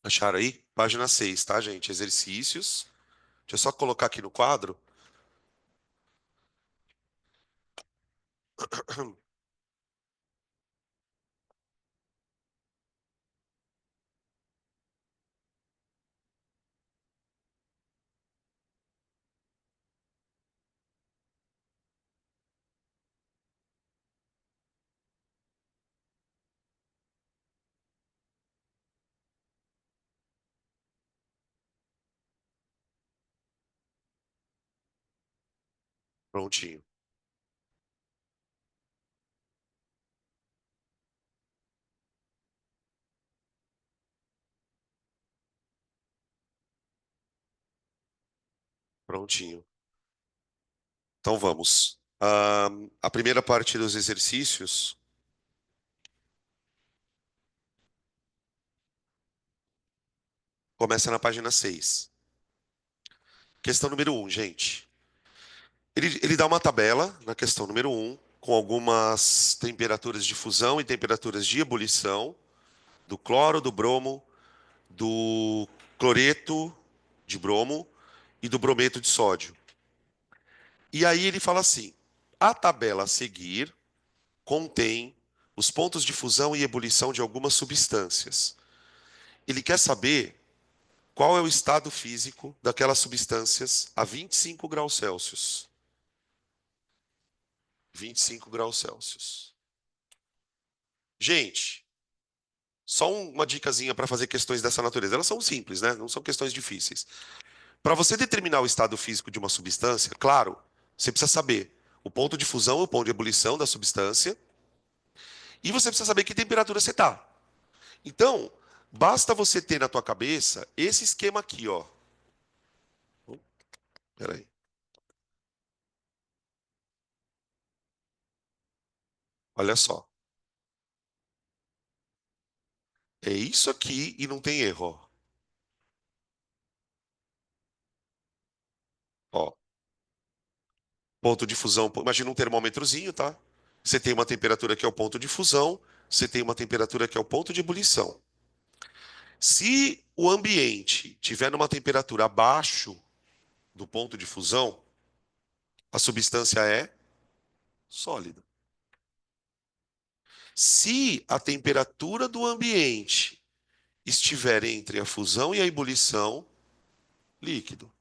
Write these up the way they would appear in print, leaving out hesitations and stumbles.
Acharam aí? Página 6, tá, gente? Exercícios. Deixa eu só colocar aqui no quadro. Prontinho, prontinho. Então vamos. A primeira parte dos exercícios começa na página 6. Questão número um, gente. Ele dá uma tabela na questão número um, com algumas temperaturas de fusão e temperaturas de ebulição do cloro, do bromo, do cloreto de bromo e do brometo de sódio. E aí ele fala assim: a tabela a seguir contém os pontos de fusão e ebulição de algumas substâncias. Ele quer saber qual é o estado físico daquelas substâncias a 25 graus Celsius. 25 graus Celsius. Gente, só uma dicasinha para fazer questões dessa natureza. Elas são simples, né? Não são questões difíceis. Para você determinar o estado físico de uma substância, claro, você precisa saber o ponto de fusão e o ponto de ebulição da substância, e você precisa saber que temperatura você está. Então, basta você ter na tua cabeça esse esquema aqui, ó. Peraí. Olha só. É isso aqui e não tem erro, ó. Ó, ponto de fusão, imagina um termômetrozinho, tá? Você tem uma temperatura que é o ponto de fusão, você tem uma temperatura que é o ponto de ebulição. Se o ambiente tiver numa temperatura abaixo do ponto de fusão, a substância é sólida. Se a temperatura do ambiente estiver entre a fusão e a ebulição, líquido.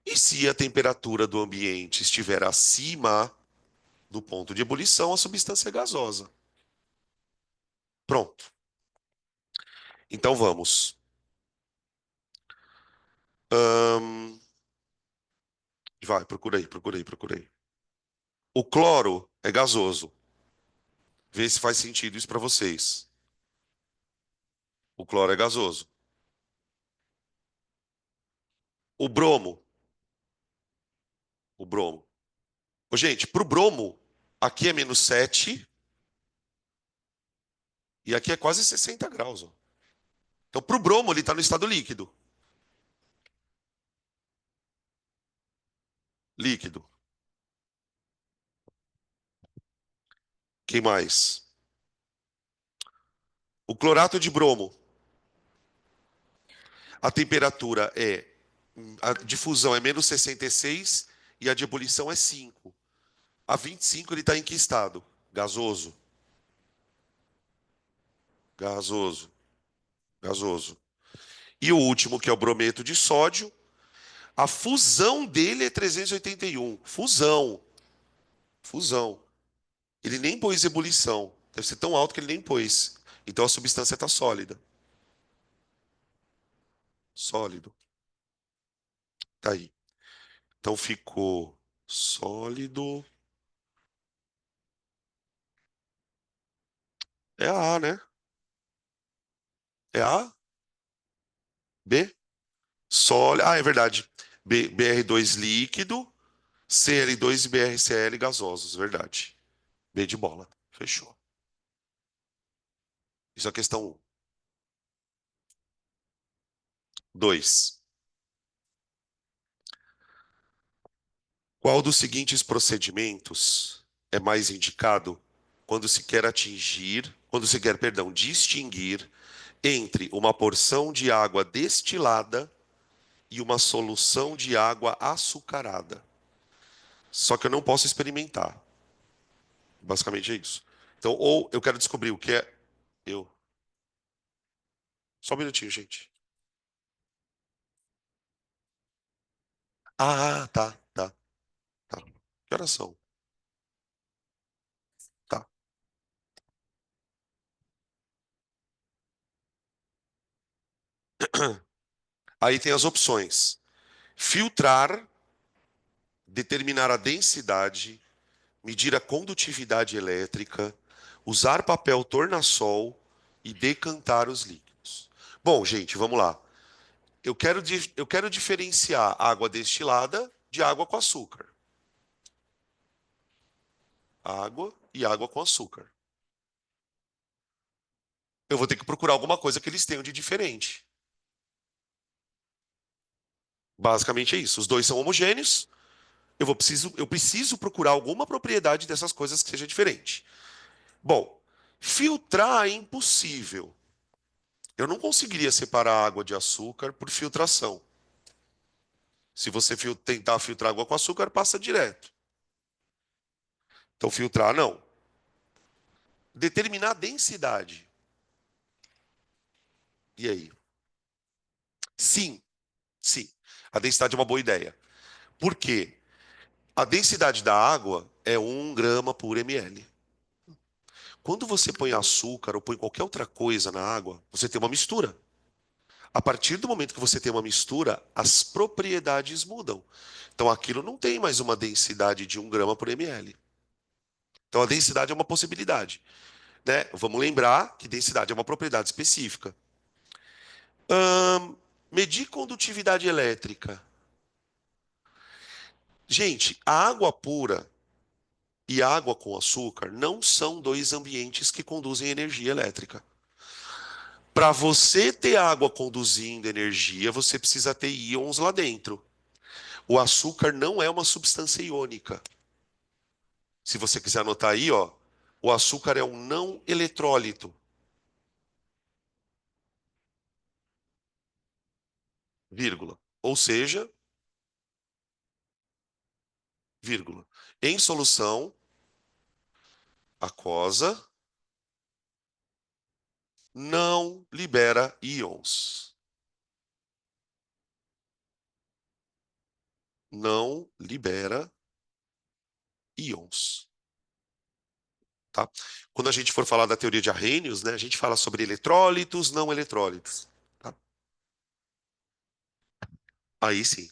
E se a temperatura do ambiente estiver acima do ponto de ebulição, a substância é gasosa. Pronto. Então vamos. Ahn, vai, procura aí, procura aí, procura aí. O cloro é gasoso. Vê se faz sentido isso para vocês. O cloro é gasoso. O bromo. O bromo. Ô, gente, pro bromo, aqui é -7 e aqui é quase 60 graus. Ó. Então, pro bromo, ele está no estado líquido. Líquido. Quem mais? O clorato de bromo. A temperatura é. A difusão é -66 e a de ebulição é 5. A 25 ele está em que estado? Gasoso. Gasoso. Gasoso. E o último, que é o brometo de sódio, a fusão dele é 381. Fusão. Fusão. Ele nem pôs ebulição. Deve ser tão alto que ele nem pôs. Então a substância está sólida. Sólido. Tá aí. Então ficou sólido. É a A, né? É A? B? Sólido. Ah, é verdade. BR2 líquido, Cl2 e BrCl gasosos. Verdade. B de bola. Fechou. Isso é a questão 1. 2. Qual dos seguintes procedimentos é mais indicado quando se quer distinguir entre uma porção de água destilada e uma solução de água açucarada. Só que eu não posso experimentar. Basicamente é isso. Então, ou eu quero descobrir o que é eu. Só um minutinho, gente. Ah, tá, tá, tá. Que horas são? Tá. Aí tem as opções: filtrar, determinar a densidade, medir a condutividade elétrica, usar papel tornassol e decantar os líquidos. Bom, gente, vamos lá. Eu quero diferenciar água destilada de água com açúcar. Água e água com açúcar. Eu vou ter que procurar alguma coisa que eles tenham de diferente. Basicamente é isso. Os dois são homogêneos. Eu preciso procurar alguma propriedade dessas coisas que seja diferente. Bom, filtrar é impossível. Eu não conseguiria separar água de açúcar por filtração. Se você tentar filtrar água com açúcar, passa direto. Então, filtrar não. Determinar a densidade. E aí? Sim, sim. A densidade é uma boa ideia. Por quê? A densidade da água é 1 grama por ml. Quando você põe açúcar ou põe qualquer outra coisa na água, você tem uma mistura. A partir do momento que você tem uma mistura, as propriedades mudam. Então aquilo não tem mais uma densidade de 1 grama por ml. Então a densidade é uma possibilidade, né? Vamos lembrar que densidade é uma propriedade específica. Medir condutividade elétrica. Gente, a água pura e a água com açúcar não são dois ambientes que conduzem energia elétrica. Para você ter água conduzindo energia, você precisa ter íons lá dentro. O açúcar não é uma substância iônica. Se você quiser anotar aí, ó, o açúcar é um não eletrólito, vírgula. Ou seja, vírgula. Em solução aquosa, não libera íons. Não libera íons. Tá? Quando a gente for falar da teoria de Arrhenius, né, a gente fala sobre eletrólitos, não eletrólitos. Tá? Aí sim.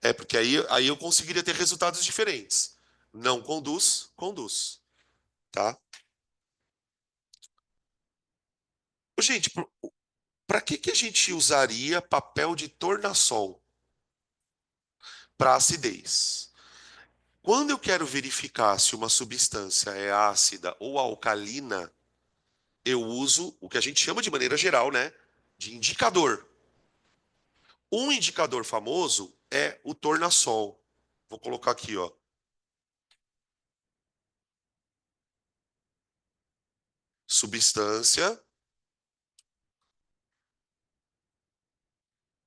É, porque aí eu conseguiria ter resultados diferentes. Não conduz, conduz. Tá? Gente, para que a gente usaria papel de tornassol para acidez? Quando eu quero verificar se uma substância é ácida ou alcalina, eu uso o que a gente chama de maneira geral, né, de indicador. Um indicador famoso é o tornassol. Vou colocar aqui, ó. Substância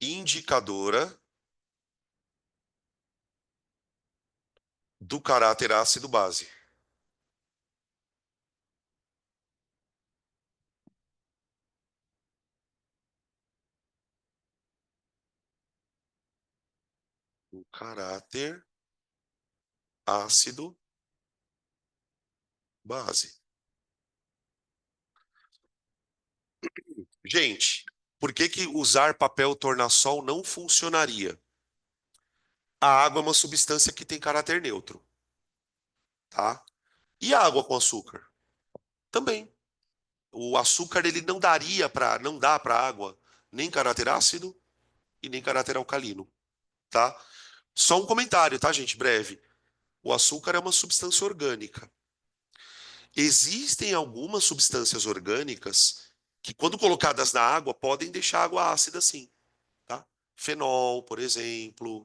indicadora do caráter ácido-base. O caráter ácido-base. Gente, por que que usar papel tornassol não funcionaria? A água é uma substância que tem caráter neutro, tá? E a água com açúcar? Também. O açúcar ele não dá para água nem caráter ácido e nem caráter alcalino, tá? Só um comentário, tá, gente, breve. O açúcar é uma substância orgânica. Existem algumas substâncias orgânicas que, quando colocadas na água, podem deixar a água ácida sim, tá? Fenol, por exemplo,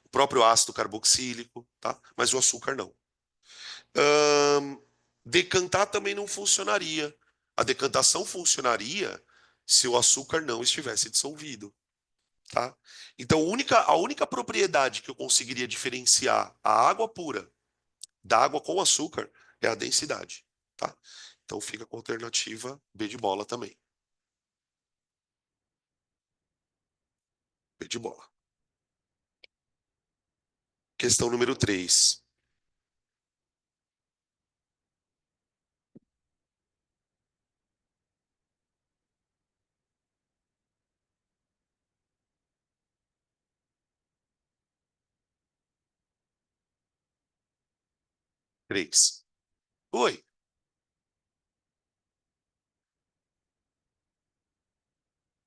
o próprio ácido carboxílico, tá? Mas o açúcar não. Decantar também não funcionaria. A decantação funcionaria se o açúcar não estivesse dissolvido, tá? Então, a única propriedade que eu conseguiria diferenciar a água pura da água com açúcar é a densidade, tá? Então, fica com a alternativa B de bola também. B de bola. Questão número 3. 3. Oi,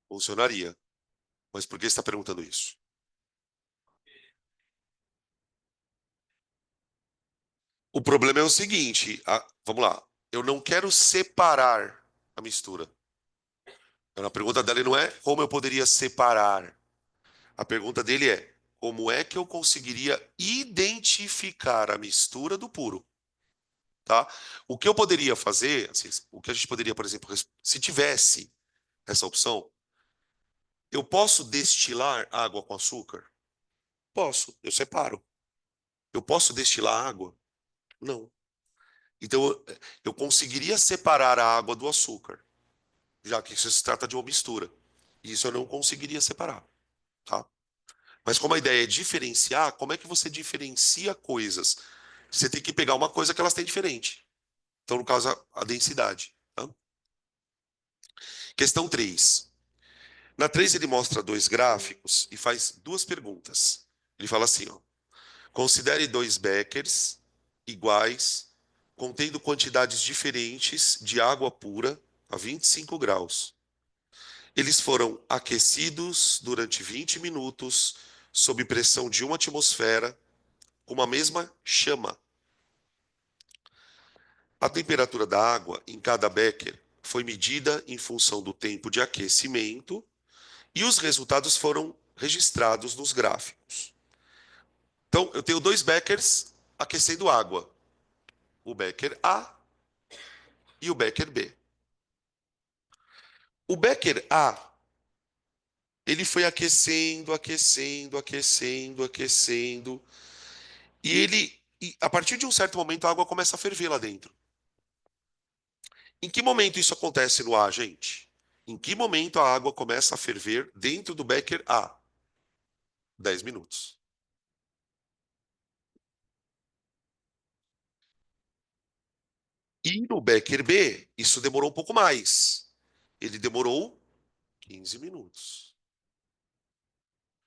funcionaria. Mas por que você está perguntando isso? O problema é o seguinte, vamos lá. Eu não quero separar a mistura. A pergunta dele não é como eu poderia separar. A pergunta dele é como é que eu conseguiria identificar a mistura do puro, tá? O que eu poderia fazer, assim, o que a gente poderia, por exemplo, se tivesse essa opção, eu posso destilar água com açúcar? Posso, eu separo. Eu posso destilar água? Não. Então, eu conseguiria separar a água do açúcar, já que isso se trata de uma mistura. E isso eu não conseguiria separar, tá? Mas como a ideia é diferenciar, como é que você diferencia coisas? Você tem que pegar uma coisa que elas têm diferente. Então, no caso, a densidade. Tá? Questão 3. Na 3 ele mostra dois gráficos e faz duas perguntas. Ele fala assim, ó, considere dois béqueres iguais, contendo quantidades diferentes de água pura a 25 graus. Eles foram aquecidos durante 20 minutos sob pressão de uma atmosfera com uma mesma chama. A temperatura da água em cada becker foi medida em função do tempo de aquecimento e os resultados foram registrados nos gráficos. Então, eu tenho dois beckers aquecendo água, o becker A e o becker B. O becker A, ele foi aquecendo, aquecendo, aquecendo, aquecendo, e a partir de um certo momento a água começa a ferver lá dentro. Em que momento isso acontece no A, gente? Em que momento a água começa a ferver dentro do becker A? 10 minutos. E no becker B, isso demorou um pouco mais. Ele demorou 15 minutos.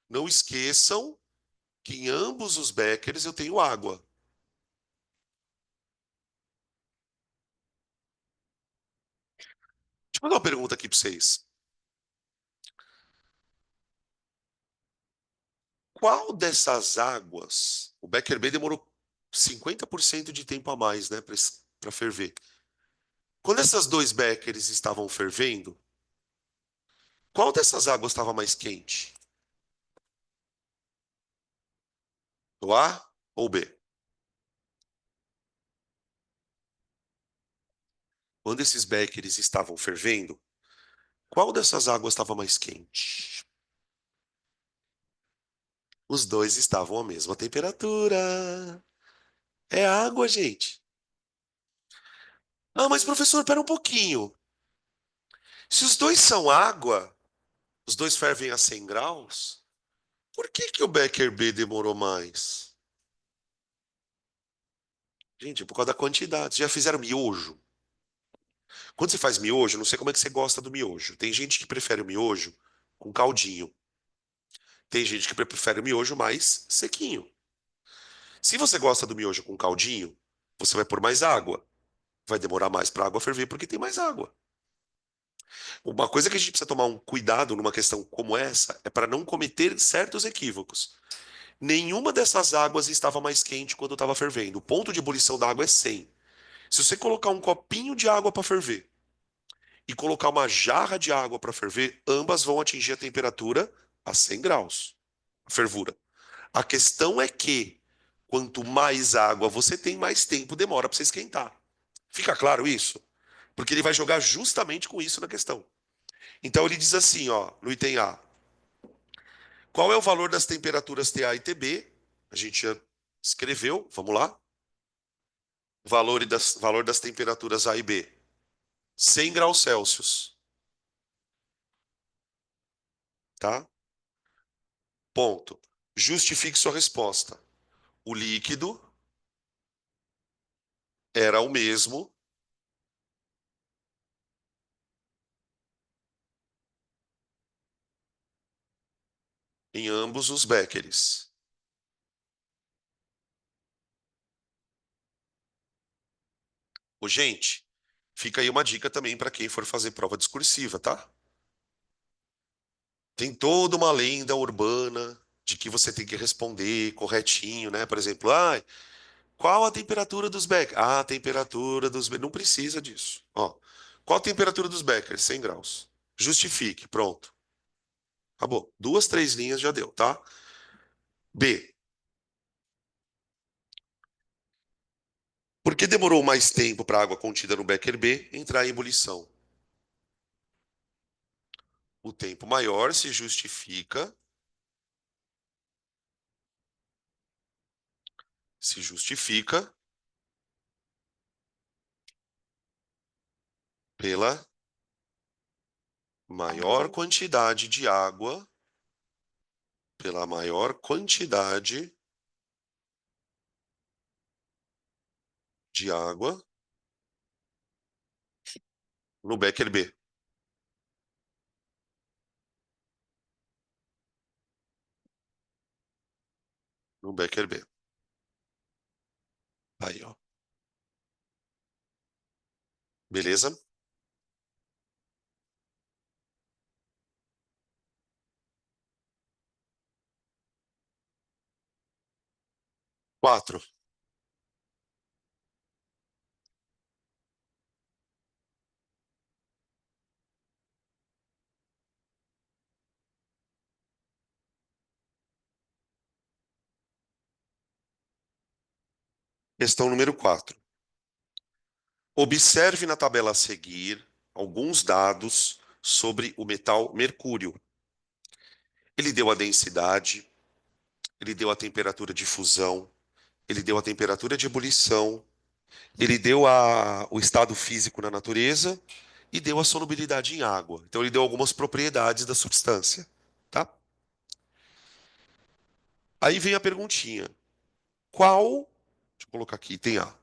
Não esqueçam que em ambos os beckers eu tenho água. Deixa eu fazer uma pergunta aqui para vocês. Qual dessas águas, o becker B demorou 50% de tempo a mais, né, para ferver. Quando esses dois beckers estavam fervendo, qual dessas águas estava mais quente? O A ou o B? Quando esses beckers estavam fervendo, qual dessas águas estava mais quente? Os dois estavam à mesma temperatura. É água, gente. Ah, mas professor, pera um pouquinho. Se os dois são água, os dois fervem a 100 graus, por que que o Becker B demorou mais? Gente, por causa da quantidade. Vocês já fizeram miojo? Quando você faz miojo, não sei como é que você gosta do miojo. Tem gente que prefere o miojo com caldinho. Tem gente que prefere o miojo mais sequinho. Se você gosta do miojo com caldinho, você vai pôr mais água. Vai demorar mais para a água ferver porque tem mais água. Uma coisa que a gente precisa tomar um cuidado numa questão como essa é para não cometer certos equívocos. Nenhuma dessas águas estava mais quente quando estava fervendo. O ponto de ebulição da água é 100. Se você colocar um copinho de água para ferver e colocar uma jarra de água para ferver, ambas vão atingir a temperatura a 100 graus, a fervura. A questão é que quanto mais água você tem, mais tempo demora para você esquentar. Fica claro isso? Porque ele vai jogar justamente com isso na questão. Então ele diz assim, ó, no item A, qual é o valor das temperaturas TA e TB? A gente já escreveu, vamos lá. Valor das temperaturas A e B. 100 graus Celsius, tá? Ponto. Justifique sua resposta. O líquido era o mesmo em ambos os beckers. Ô, gente, fica aí uma dica também para quem for fazer prova discursiva, tá? Tem toda uma lenda urbana de que você tem que responder corretinho, né? Por exemplo, qual a temperatura dos beckers? Ah, a temperatura dos beckers. Não precisa disso. Ó, qual a temperatura dos beckers? 100 graus. Justifique, pronto. Acabou. Duas, três linhas já deu, tá? B. Por que demorou mais tempo para a água contida no becker B entrar em ebulição? O tempo maior se justifica pela maior quantidade de água, pela maior quantidade de água no becker B, no becker B. Aí, ó. Beleza? 4. Questão número 4. Observe na tabela a seguir alguns dados sobre o metal mercúrio. Ele deu a densidade, ele deu a temperatura de fusão, ele deu a temperatura de ebulição, ele deu o estado físico na natureza e deu a solubilidade em água. Então, ele deu algumas propriedades da substância, tá? Aí vem a perguntinha. Qual, deixa eu colocar aqui, tem A.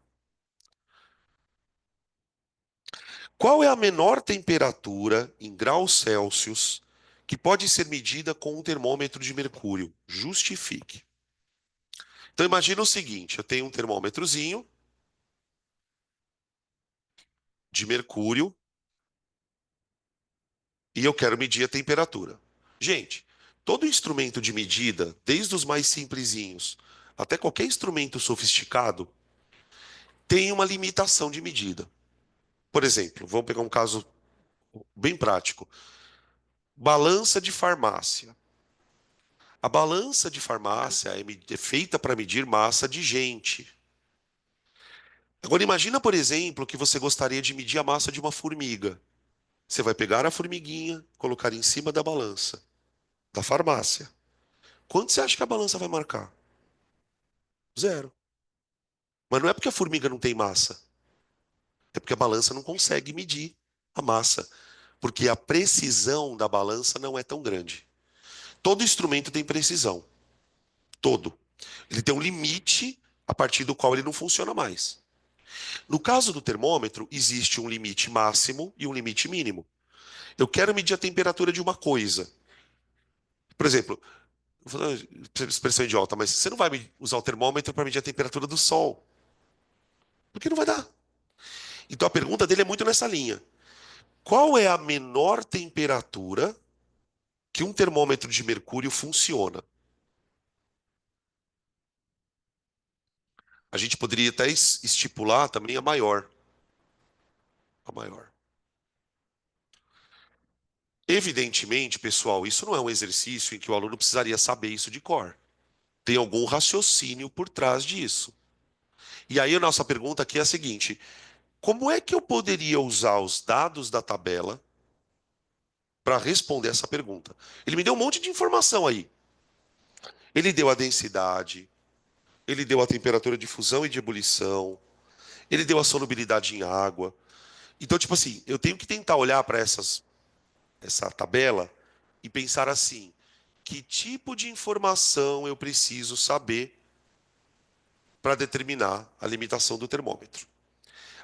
Qual é a menor temperatura em graus Celsius que pode ser medida com um termômetro de mercúrio? Justifique. Então, imagina o seguinte, eu tenho um termômetrozinho de mercúrio e eu quero medir a temperatura. Gente, todo instrumento de medida, desde os mais simplesinhos até qualquer instrumento sofisticado, tem uma limitação de medida. Por exemplo, vamos pegar um caso bem prático. Balança de farmácia. A balança de farmácia é feita para medir massa de gente. Agora imagina, por exemplo, que você gostaria de medir a massa de uma formiga. Você vai pegar a formiguinha, colocar em cima da balança da farmácia. Quanto você acha que a balança vai marcar? Zero. Mas não é porque a formiga não tem massa, é porque a balança não consegue medir a massa, porque a precisão da balança não é tão grande. Todo instrumento tem precisão, todo. Ele tem um limite a partir do qual ele não funciona mais. No caso do termômetro, existe um limite máximo e um limite mínimo. Eu quero medir a temperatura de uma coisa. Por exemplo, vou fazer uma expressão idiota, mas você não vai usar o termômetro para medir a temperatura do sol, porque não vai dar. Então a pergunta dele é muito nessa linha. Qual é a menor temperatura que um termômetro de mercúrio funciona? A gente poderia até estipular também a maior. A maior. Evidentemente, pessoal, isso não é um exercício em que o aluno precisaria saber isso de cor. Tem algum raciocínio por trás disso. E aí a nossa pergunta aqui é a seguinte: como é que eu poderia usar os dados da tabela para responder essa pergunta. Ele me deu um monte de informação aí. Ele deu a densidade, ele deu a temperatura de fusão e de ebulição, ele deu a solubilidade em água. Então, tipo assim, eu tenho que tentar olhar para essa tabela e pensar assim: que tipo de informação eu preciso saber para determinar a limitação do termômetro?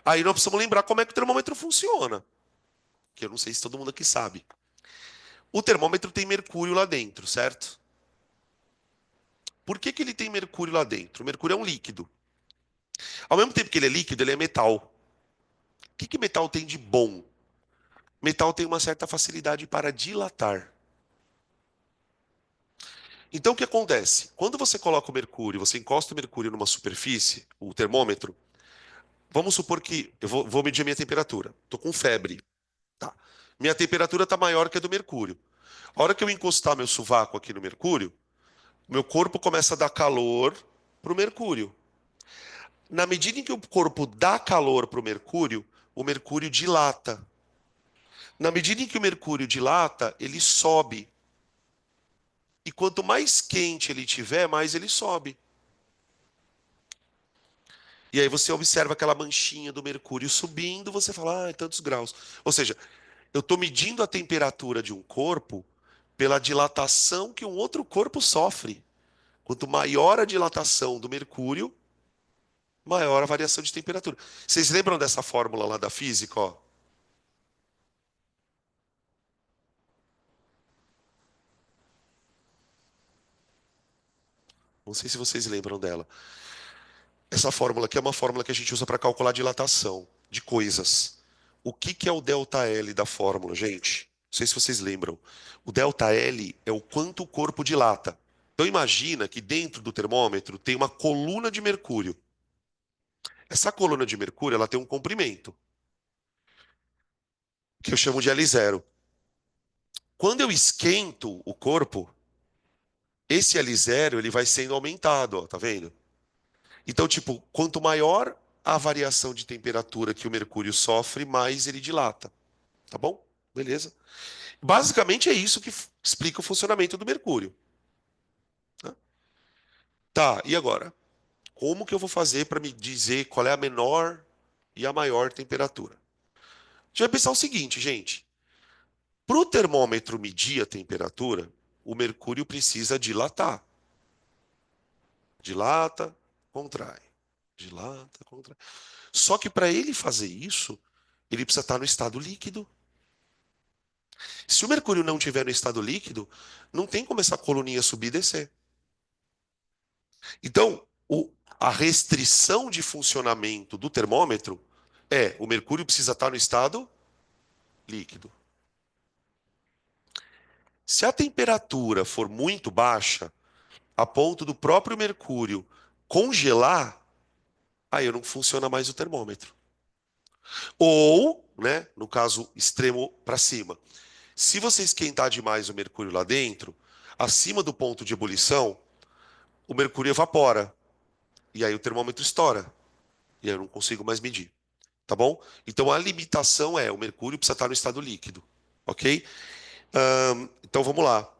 Aí nós precisamos lembrar como é que o termômetro funciona, que eu não sei se todo mundo aqui sabe. O termômetro tem mercúrio lá dentro, certo? Por que que ele tem mercúrio lá dentro? O mercúrio é um líquido. Ao mesmo tempo que ele é líquido, ele é metal. O que que metal tem de bom? Metal tem uma certa facilidade para dilatar. Então, o que acontece? Quando você coloca o mercúrio, você encosta o mercúrio numa superfície, o termômetro, vamos supor que eu vou medir a minha temperatura. Estou com febre. Tá. Minha temperatura está maior que a do mercúrio. A hora que eu encostar meu sovaco aqui no mercúrio, meu corpo começa a dar calor para o mercúrio. Na medida em que o corpo dá calor para o mercúrio dilata. Na medida em que o mercúrio dilata, ele sobe. E quanto mais quente ele tiver, mais ele sobe. E aí você observa aquela manchinha do mercúrio subindo, você fala, ah, é tantos graus. Ou seja, eu estou medindo a temperatura de um corpo pela dilatação que um outro corpo sofre. Quanto maior a dilatação do mercúrio, maior a variação de temperatura. Vocês lembram dessa fórmula lá da física, ó? Não sei se vocês lembram dela. Essa fórmula aqui é uma fórmula que a gente usa para calcular a dilatação de coisas. O que que é o delta L da fórmula, gente? Não sei se vocês lembram. O delta L é o quanto o corpo dilata. Então imagina que dentro do termômetro tem uma coluna de mercúrio. Essa coluna de mercúrio, ela tem um comprimento, que eu chamo de L0. Quando eu esquento o corpo, esse L0 ele vai sendo aumentado, ó, tá vendo? Então, tipo, quanto maior a variação de temperatura que o mercúrio sofre, mais ele dilata, tá bom? Beleza. Basicamente é isso que explica o funcionamento do mercúrio, né? Tá, e agora? Como que eu vou fazer para me dizer qual é a menor e a maior temperatura? A gente vai pensar o seguinte, gente. Para o termômetro medir a temperatura, o mercúrio precisa dilatar. Dilata, contrai. Dilata, contrai. Só que para ele fazer isso, ele precisa estar no estado líquido. Se o mercúrio não estiver no estado líquido, não tem como essa coluninha subir e descer. Então, a restrição de funcionamento do termômetro é o mercúrio precisa estar no estado líquido. Se a temperatura for muito baixa, a ponto do próprio mercúrio congelar, aí não funciona mais o termômetro. Ou, né, no caso extremo para cima, se você esquentar demais o mercúrio lá dentro, acima do ponto de ebulição, o mercúrio evapora. E aí o termômetro estoura. E aí eu não consigo mais medir. Tá bom? Então a limitação é o mercúrio precisa estar no estado líquido. Ok? Então vamos lá.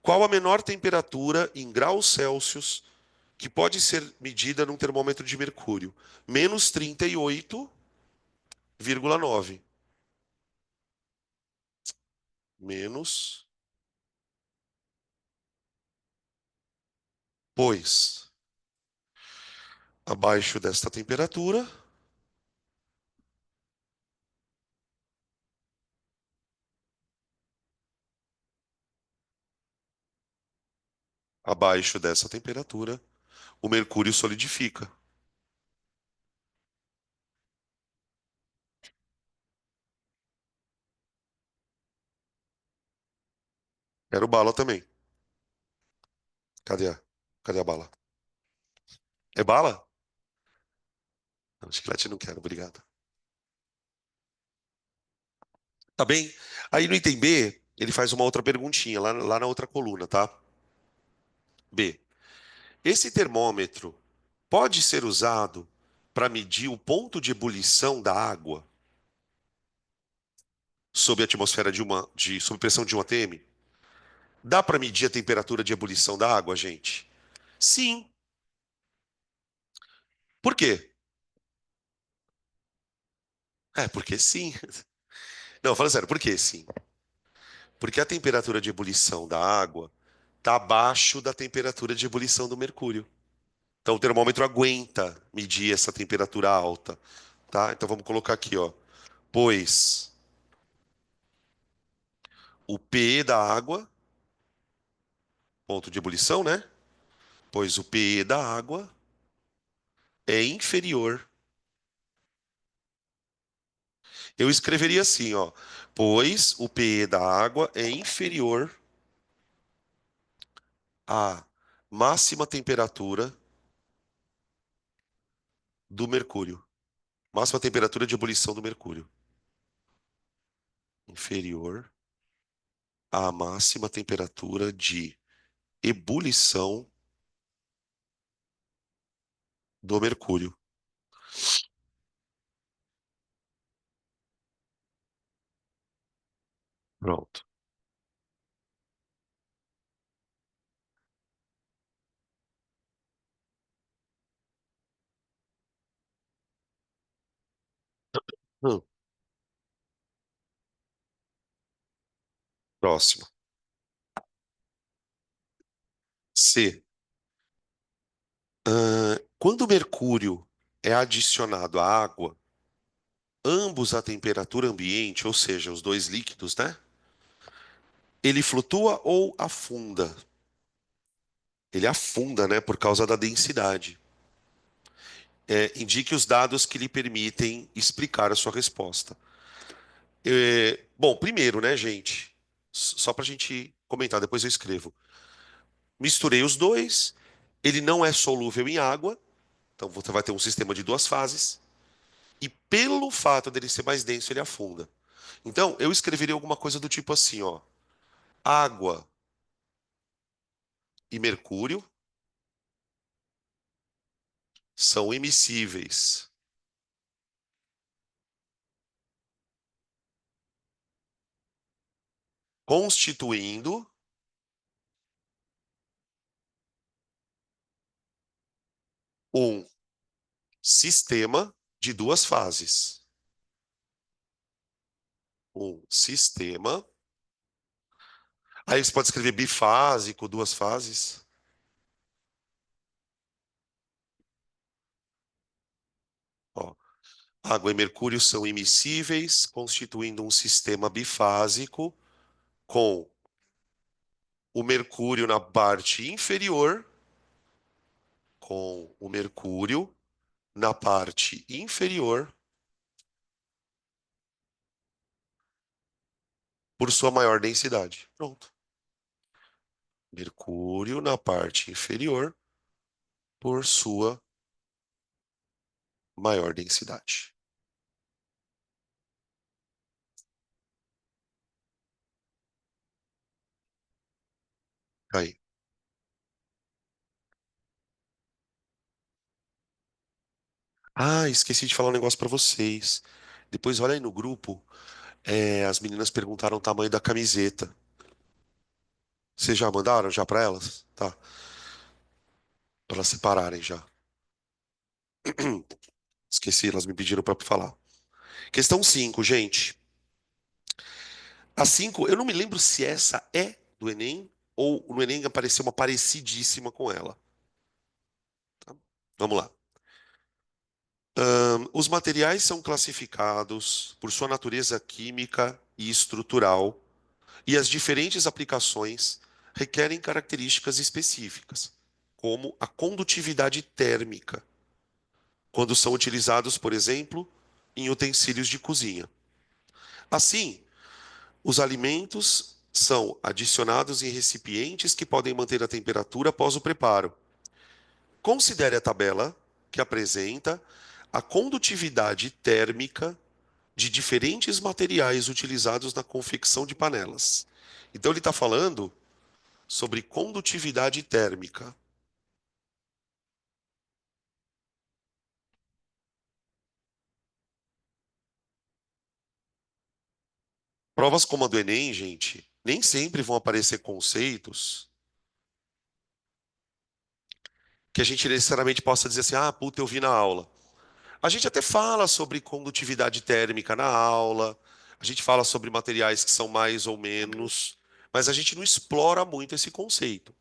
Qual a menor temperatura em graus Celsius que pode ser medida num termômetro de mercúrio? Menos 38,9. Menos, pois, abaixo desta temperatura, abaixo dessa temperatura, o mercúrio solidifica. Quero bala também. Cadê cadê a bala? É bala? Não, chiclete não quero, obrigado. Tá bem? Aí no item B, ele faz uma outra perguntinha, lá na outra coluna, tá? B. Esse termômetro pode ser usado para medir o ponto de ebulição da água? sob a atmosfera sob pressão de 1 atm? Dá para medir a temperatura de ebulição da água, gente? Sim. Por quê? Porque sim. Não, fala sério, por que sim? Porque a temperatura de ebulição da água está abaixo da temperatura de ebulição do mercúrio. Então o termômetro aguenta medir essa temperatura alta, tá? Então vamos colocar aqui, ó. Pois o PE da água, ponto de ebulição, né? Pois o PE da água é inferior. Eu escreveria assim, ó. Pois o PE da água é inferior à máxima temperatura do mercúrio. Máxima temperatura de ebulição do mercúrio. Inferior à máxima temperatura de ebulição do mercúrio. Pronto. Hum, Próximo. C. Quando o mercúrio é adicionado à água, ambos à temperatura ambiente, ou seja, os dois líquidos, né? Ele flutua ou afunda? Ele afunda, né? Por causa da densidade. Indique os dados que lhe permitem explicar a sua resposta. Bom, primeiro, né, gente? Só para a gente comentar, depois eu escrevo. Misturei os dois. Ele não é solúvel em água, então você vai ter um sistema de duas fases. E pelo fato dele ser mais denso, ele afunda. Então, eu escreveria alguma coisa do tipo assim, ó. Água e mercúrio são immiscíveis, constituindo um sistema de duas fases. Um sistema. Aí você pode escrever bifásico, duas fases. Ó, água e mercúrio são immiscíveis, constituindo um sistema bifásico com o mercúrio na parte inferior, com o mercúrio na parte inferior por sua maior densidade. Pronto. Mercúrio na parte inferior por sua maior densidade. Aí. Esqueci de falar um negócio pra vocês. Depois olha aí no grupo, as meninas perguntaram o tamanho da camiseta. Vocês já mandaram já pra elas? Tá, para elas separarem já. Esqueci, elas me pediram pra falar. Questão 5, gente. A 5, eu não me lembro se essa é do Enem ou no Enem apareceu uma parecidíssima com ela. Vamos lá. Os materiais são classificados por sua natureza química e estrutural, e as diferentes aplicações requerem características específicas, como a condutividade térmica, quando são utilizados, por exemplo, em utensílios de cozinha. Assim, os alimentos são adicionados em recipientes que podem manter a temperatura após o preparo. Considere a tabela que apresenta a condutividade térmica de diferentes materiais utilizados na confecção de panelas. Então, ele está falando sobre condutividade térmica. Provas como a do Enem, gente, nem sempre vão aparecer conceitos que a gente necessariamente possa dizer assim, ah, puta, eu vi na aula. A gente até fala sobre condutividade térmica na aula, a gente fala sobre materiais que são mais ou menos, mas a gente não explora muito esse conceito.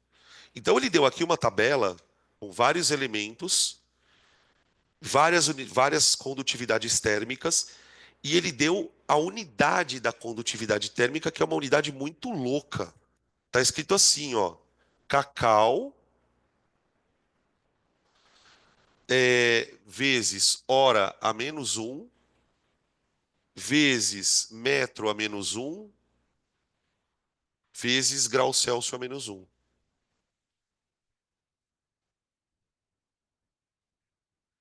Então ele deu aqui uma tabela com vários elementos, várias condutividades térmicas, e ele deu a unidade da condutividade térmica, que é uma unidade muito louca. Tá escrito assim, ó, cacau vezes hora a menos um, vezes metro a menos um, vezes grau Celsius a menos um.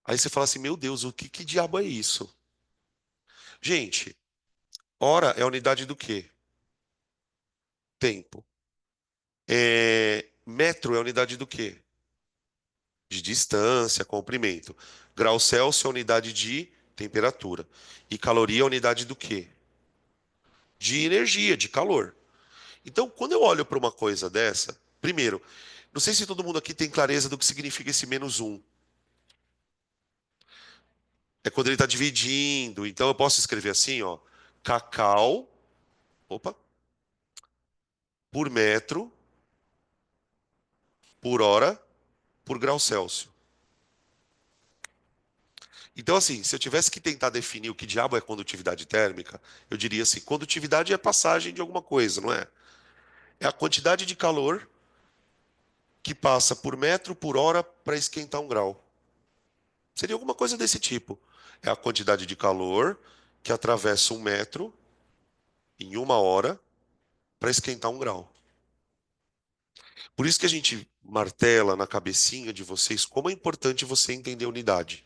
Aí você fala assim, meu Deus, que diabo é isso? Gente, hora é a unidade do quê? Tempo. Metro é a unidade do quê? De distância, comprimento. Grau Celsius é a unidade de temperatura. E caloria é a unidade do quê? De energia, de calor. Então, quando eu olho para uma coisa dessa, primeiro, não sei se todo mundo aqui tem clareza do que significa esse menos um. É quando ele está dividindo. Então, eu posso escrever assim, ó, cacau, opa, por metro, por hora, por grau Celsius. Então, assim, se eu tivesse que tentar definir o que diabo é condutividade térmica, eu diria assim: condutividade é passagem de alguma coisa, não é? É a quantidade de calor que passa por metro por hora para esquentar um grau. Seria alguma coisa desse tipo. É a quantidade de calor que atravessa um metro em uma hora para esquentar um grau. Por isso que a gente martela na cabecinha de vocês como é importante você entender a unidade.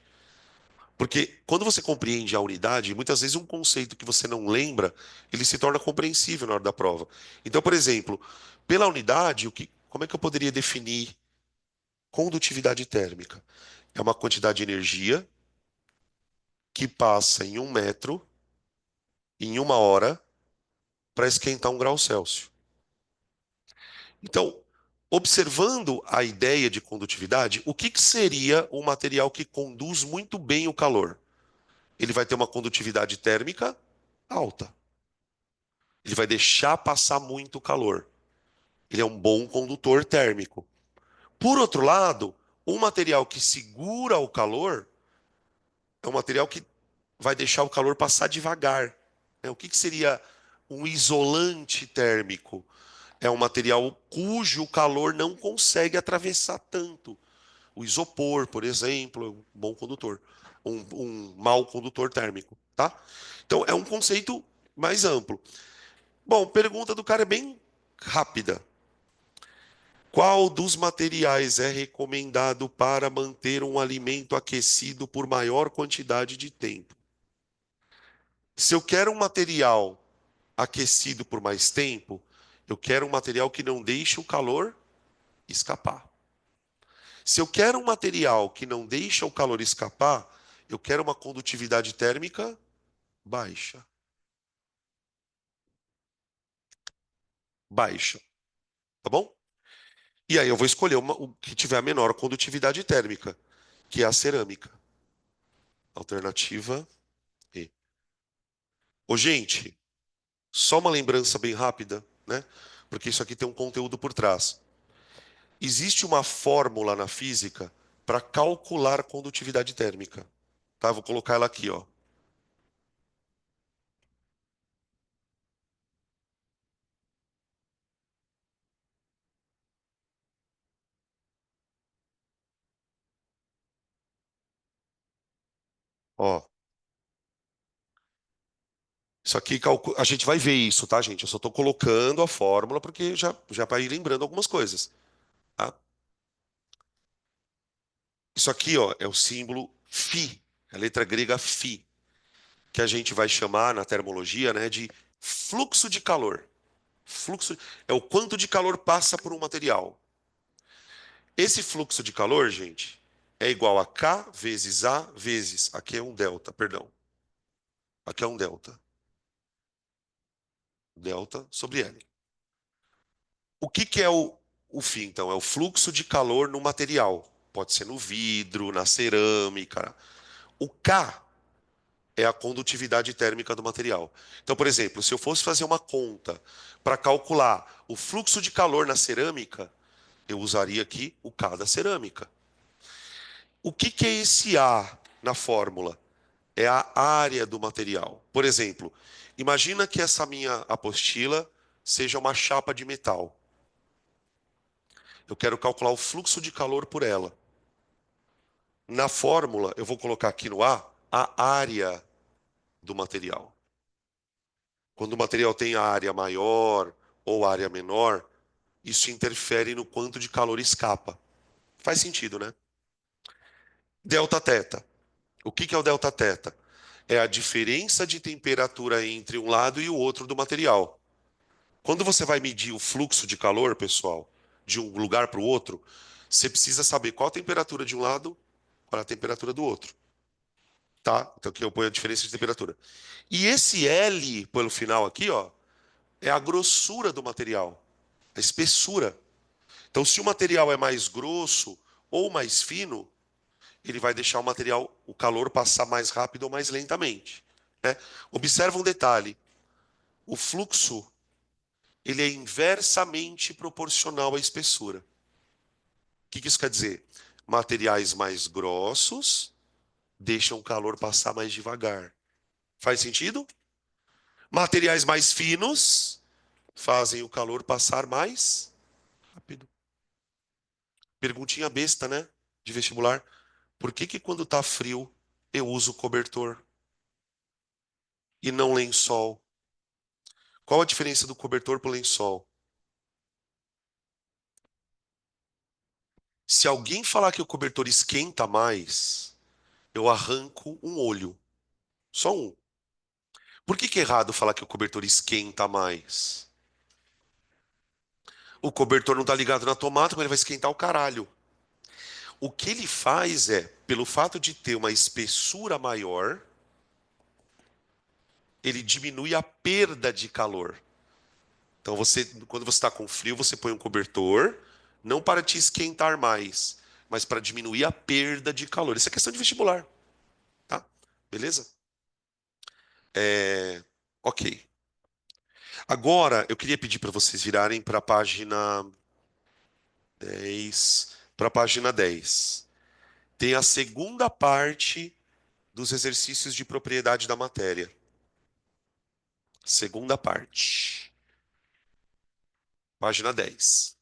Porque quando você compreende a unidade, muitas vezes um conceito que você não lembra, ele se torna compreensível na hora da prova. Então, por exemplo, pela unidade, como é que eu poderia definir condutividade térmica? É uma quantidade de energia que passa em um metro, em uma hora, para esquentar um grau Celsius. Então, observando a ideia de condutividade, o que seria um material que conduz muito bem o calor? Ele vai ter uma condutividade térmica alta. Ele vai deixar passar muito calor. Ele é um bom condutor térmico. Por outro lado, um material que segura o calor é um material que vai deixar o calor passar devagar. O que seria um isolante térmico? É um material cujo calor não consegue atravessar tanto. O isopor, por exemplo, é um bom condutor. Um mau condutor térmico, tá? Então, é um conceito mais amplo. Bom, pergunta do cara é bem rápida. Qual dos materiais é recomendado para manter um alimento aquecido por maior quantidade de tempo? Se eu quero um material aquecido por mais tempo, eu quero um material que não deixe o calor escapar. Se eu quero um material que não deixa o calor escapar, eu quero uma condutividade térmica baixa. Baixa, tá bom? E aí eu vou escolher o que tiver a menor condutividade térmica, que é a cerâmica. Alternativa E. Ô, gente, só uma lembrança bem rápida, né? Porque isso aqui tem um conteúdo por trás. Existe uma fórmula na física para calcular a condutividade térmica, tá? Vou colocar ela aqui, ó. Ó, isso aqui a gente vai ver isso, tá, gente? Eu só estou colocando a fórmula porque já vai ir lembrando algumas coisas, tá? Isso aqui, ó, é o símbolo φ, a letra grega φ, que a gente vai chamar na termologia, né, de fluxo de calor. Fluxo é o quanto de calor passa por um material. Esse fluxo de calor, gente, é igual a K vezes A vezes, aqui é um delta, perdão. Aqui é um delta. Delta sobre L. O que que é o φ, então? É o fluxo de calor no material. Pode ser no vidro, na cerâmica. O K é a condutividade térmica do material. Então, por exemplo, se eu fosse fazer uma conta para calcular o fluxo de calor na cerâmica, eu usaria aqui o K da cerâmica. O que que é esse A na fórmula? É a área do material. Por exemplo, imagina que essa minha apostila seja uma chapa de metal. Eu quero calcular o fluxo de calor por ela. Na fórmula, eu vou colocar aqui no a área do material. Quando o material tem a área maior ou área menor, isso interfere no quanto de calor escapa. Faz sentido, né? Delta teta. O que que é o delta teta? É a diferença de temperatura entre um lado e o outro do material. Quando você vai medir o fluxo de calor, pessoal, de um lugar para o outro, você precisa saber qual a temperatura de um lado, qual a temperatura do outro. Tá? Então aqui eu ponho a diferença de temperatura. E esse L pelo final aqui, ó, é a grossura do material, a espessura. Então, se o material é mais grosso ou mais fino, ele vai deixar o material, o calor passar mais rápido ou mais lentamente, né? Observa um detalhe: o fluxo ele é inversamente proporcional à espessura. O que que isso quer dizer? Materiais mais grossos deixam o calor passar mais devagar. Faz sentido? Materiais mais finos fazem o calor passar mais rápido. Perguntinha besta, né? De vestibular. Por que que quando tá frio eu uso cobertor e não lençol? Qual a diferença do cobertor pro lençol? Se alguém falar que o cobertor esquenta mais, eu arranco um olho. Só um. Por que que é errado falar que o cobertor esquenta mais? O cobertor não tá ligado na tomada, mas ele vai esquentar o caralho. O que ele faz é, pelo fato de ter uma espessura maior, ele diminui a perda de calor. Então você, quando você está com frio, você põe um cobertor, não para te esquentar mais, mas para diminuir a perda de calor. Isso é questão de vestibular, tá? Beleza? Ok. Agora eu queria pedir para vocês virarem para a página 10, para a página 10. Tem a segunda parte dos exercícios de propriedade da matéria. Segunda parte. Página 10.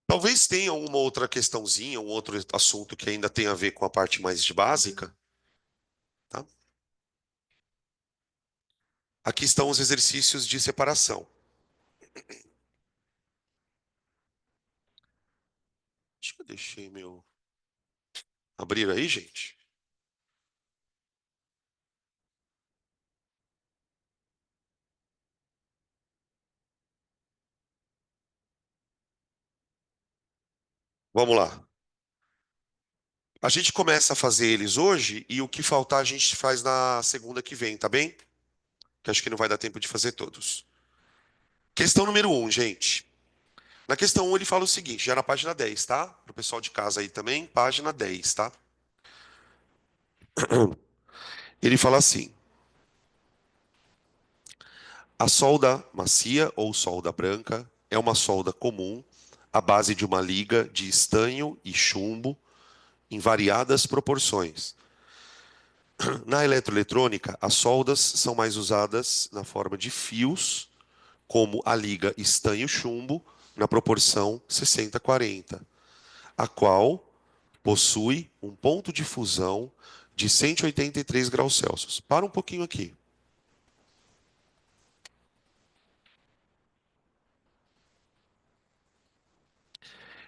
Talvez tenha uma outra questãozinha, um outro assunto que ainda tem a ver com a parte mais de básica, tá? Aqui estão os exercícios de separação. Acho que eu deixei meu. Abrir aí, gente? Vamos lá. A gente começa a fazer eles hoje e o que faltar a gente faz na segunda que vem, tá bem? Que acho que não vai dar tempo de fazer todos. Questão número um, gente. Na questão um ele fala o seguinte, já na página 10, tá? Para o pessoal de casa aí também, página 10, tá? Ele fala assim: a solda macia ou solda branca é uma solda comum à base de uma liga de estanho e chumbo em variadas proporções. Na eletroeletrônica, as soldas são mais usadas na forma de fios, como a liga estanho-chumbo, na proporção 60-40, a qual possui um ponto de fusão de 183 graus Celsius. Para um pouquinho aqui.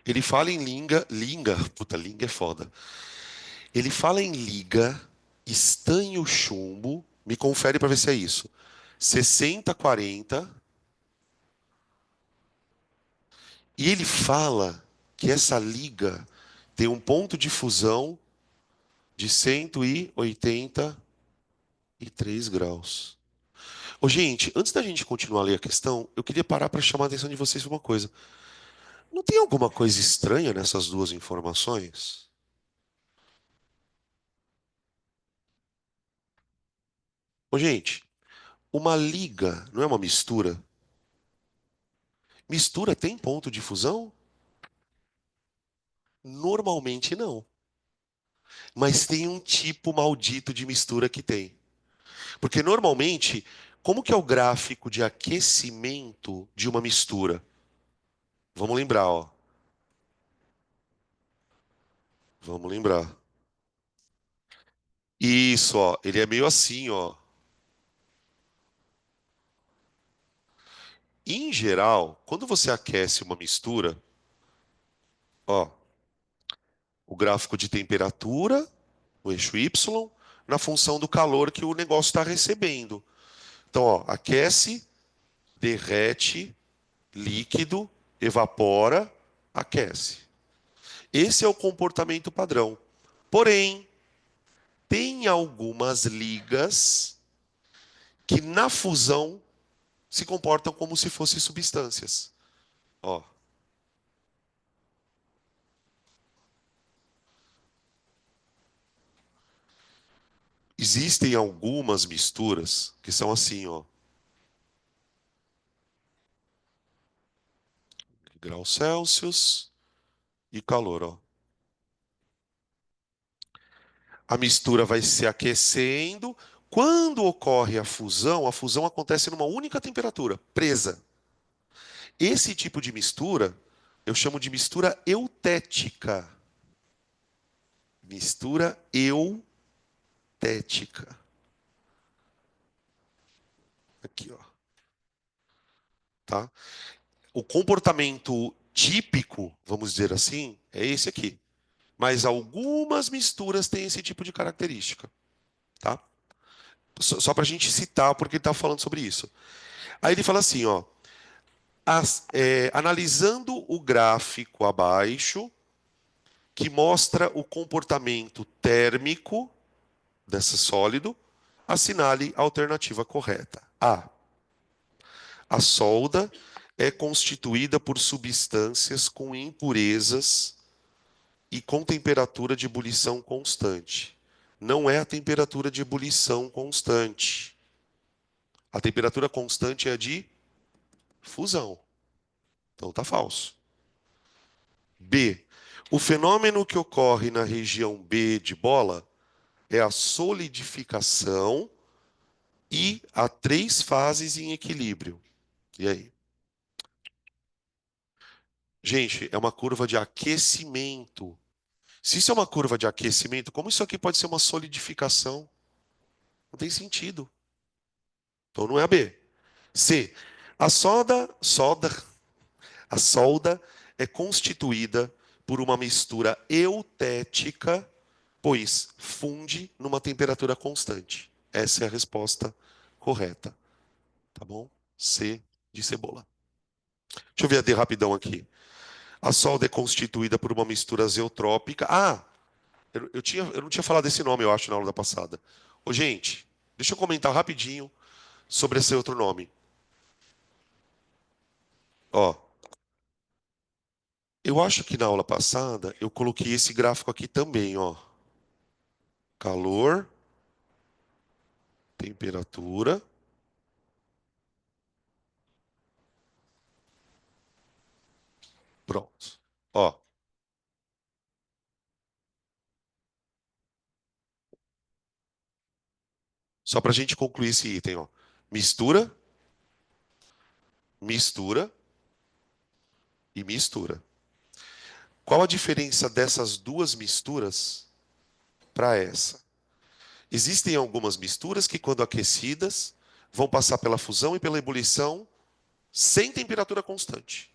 Ele fala em puta, linga é foda. Ele fala em liga, estanho chumbo, me confere para ver se é isso. 60-40 E ele fala que essa liga tem um ponto de fusão de 183 graus. Ô, gente, antes da gente continuar a ler a questão, eu queria parar para chamar a atenção de vocês para uma coisa. Não tem alguma coisa estranha nessas duas informações? Ô, gente, uma liga não é uma mistura? Mistura tem ponto de fusão? Normalmente não. Mas tem um tipo maldito de mistura que tem. Porque normalmente, como que é o gráfico de aquecimento de uma mistura? Vamos lembrar, ó. Vamos lembrar. Isso, ó. Ele é meio assim, ó. Em geral, quando você aquece uma mistura, ó, o gráfico de temperatura, o eixo Y, na função do calor que o negócio está recebendo. Então, ó, aquece, derrete, líquido, evapora, aquece. Esse é o comportamento padrão. Porém, tem algumas ligas que na fusão se comportam como se fossem substâncias. Ó, existem algumas misturas que são assim, ó, graus Celsius e calor, ó. A mistura vai se aquecendo. Quando ocorre a fusão acontece numa única temperatura, presa. Esse tipo de mistura eu chamo de mistura eutética. Mistura eutética. Aqui, ó, tá? O comportamento típico, vamos dizer assim, é esse aqui. Mas algumas misturas têm esse tipo de característica, tá? Só para a gente citar, porque ele está falando sobre isso. Aí ele fala assim, ó, analisando o gráfico abaixo, que mostra o comportamento térmico desse sólido, assinale a alternativa correta. A. A solda é constituída por substâncias com impurezas e com temperatura de ebulição constante. Não é a temperatura de ebulição constante. A temperatura constante é a de fusão. Então tá falso. B. O fenômeno que ocorre na região B de bola é a solidificação e há três fases em equilíbrio. E aí? Gente, é uma curva de aquecimento. Se isso é uma curva de aquecimento, como isso aqui pode ser uma solidificação? Não tem sentido. Então não é a B. C. A solda é constituída por uma mistura eutética, pois funde numa temperatura constante. Essa é a resposta correta, tá bom? C de cebola. Deixa eu ver a D rapidão aqui. A solda é constituída por uma mistura azeotrópica. Ah, eu não tinha falado desse nome, eu acho, na aula da passada. Ô, gente, deixa eu comentar rapidinho sobre esse outro nome. Ó, eu acho que na aula passada eu coloquei esse gráfico aqui também, ó. Calor, temperatura. Pronto. Ó, só para a gente concluir esse item, ó. Mistura, mistura e mistura. Qual a diferença dessas duas misturas para essa? Existem algumas misturas que, quando aquecidas, vão passar pela fusão e pela ebulição sem temperatura constante.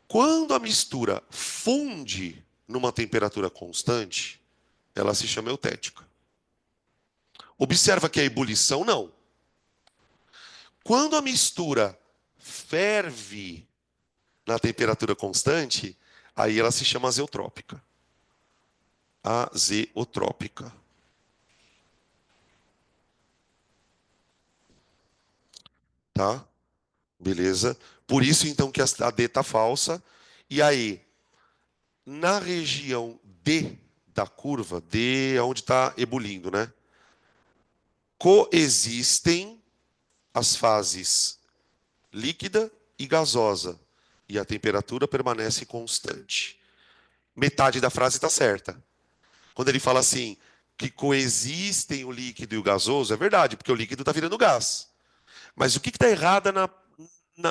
Quando a mistura funde numa temperatura constante, ela se chama eutética. Observa que a ebulição não. Quando a mistura ferve na temperatura constante, aí ela se chama azeotrópica. Azeotrópica, tá? Beleza? Por isso, então, que a D está falsa. E aí, na região D da curva, D é onde está ebulindo, né? Coexistem as fases líquida e gasosa. E a temperatura permanece constante. Metade da frase está certa. Quando ele fala assim, que coexistem o líquido e o gasoso, é verdade, porque o líquido está virando gás. Mas o que está errado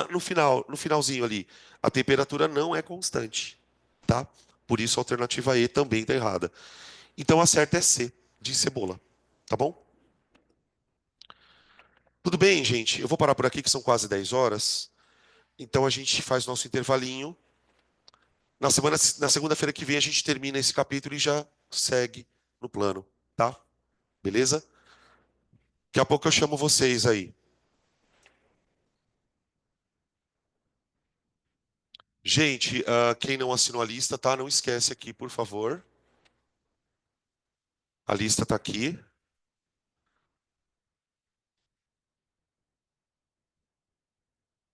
no final, no finalzinho ali? A temperatura não é constante, tá? Por isso a alternativa E também está errada. Então a certa é C, de cebola, tá bom? Tudo bem, gente? Eu vou parar por aqui, que são quase 10 horas. Então a gente faz nosso intervalinho. Na segunda-feira que vem a gente termina esse capítulo e já segue no plano, tá? Beleza? Daqui a pouco eu chamo vocês aí. Gente, quem não assinou a lista, tá? Não esquece aqui, por favor. A lista tá aqui.